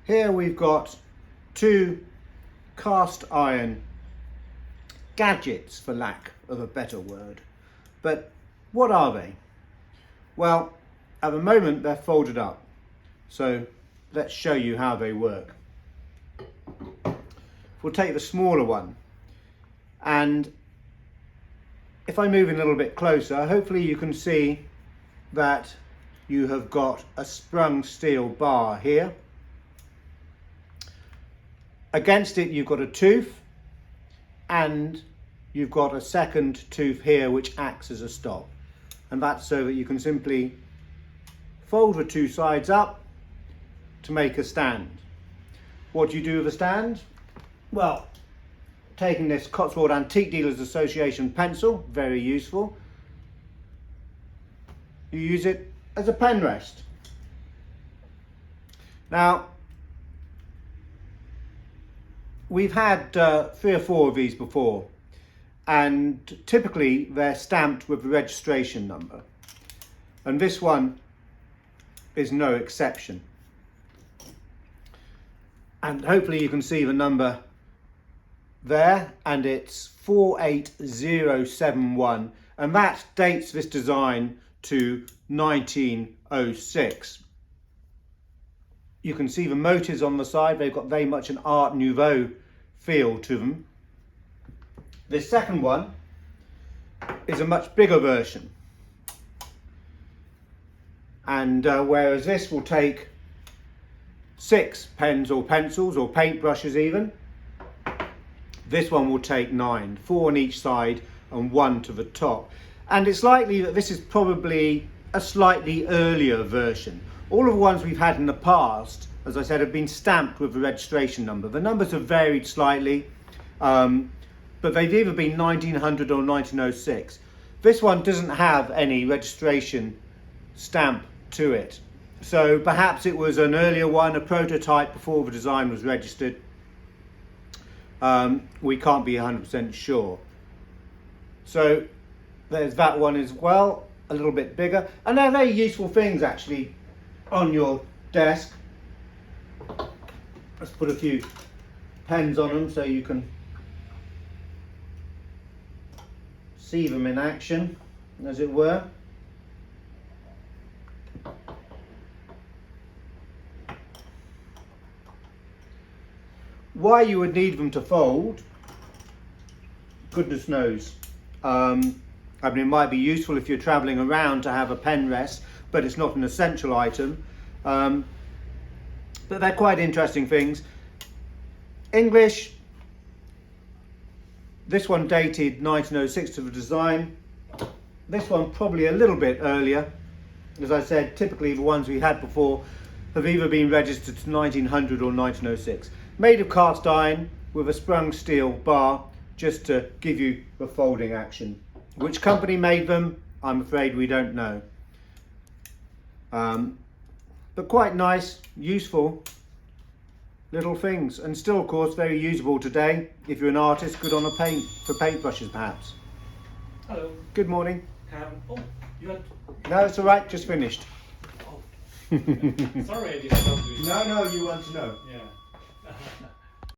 Here we've got two cast iron gadgets, for lack of a better word. But what are they? Well, at the moment they're folded up. So let's show you how they work. We'll take the smaller one, and if I move in a little bit closer, hopefully you can see that you have got a sprung steel bar here. Against it you've got a tooth, and you've got a second tooth here which acts as a stop, and that's so that you can simply fold the two sides up to make a stand. What do you do with a stand? Well, taking this Cotswold Antique Dealers Association pencil, very useful, you use it as a pen rest. Now, we've had 3 or 4 of these before, and typically they're stamped with the registration number, and this one is no exception. And hopefully you can see the number there, and it's 48071, and that dates this design to 1906. You can see the motives on the side, they've got very much an Art Nouveau feel to them. This second one is a much bigger version, and whereas this will take 6 pens or pencils or paintbrushes even, this one will take 9, 4 on each side and 1 to the top. And it's likely that this is probably a slightly earlier version. All of the ones we've had in the past, as I said, have been stamped with the registration number. The numbers have varied slightly, but they've either been 1900 or 1906. This one doesn't have any registration stamp to it. So perhaps it was an earlier one, a prototype before the design was registered. We can't be 100% sure. So there's that one as well, a little bit bigger. And they're very useful things actually on your desk. Let's put a few pens on them so you can see them in action, as it were. Why you would need them to fold, goodness knows. I mean, it might be useful if you're travelling around to have a pen rest, but it's not an essential item. But they're quite interesting things. English, this one dated 1906 to the design. This one probably a little bit earlier. As I said, typically the ones we had before have either been registered to 1900 or 1906. Made of cast iron with a sprung steel bar, just to give you the folding action. Which company made them, I'm afraid we don't know. But quite nice, useful little things, and still of course very usable today. If you're an artist, good on a paint, for paintbrushes perhaps. Hello. Good morning. Oh, you had... No, it's alright, just finished. Oh. Sorry I disturbed you. No, you want to know. Yeah.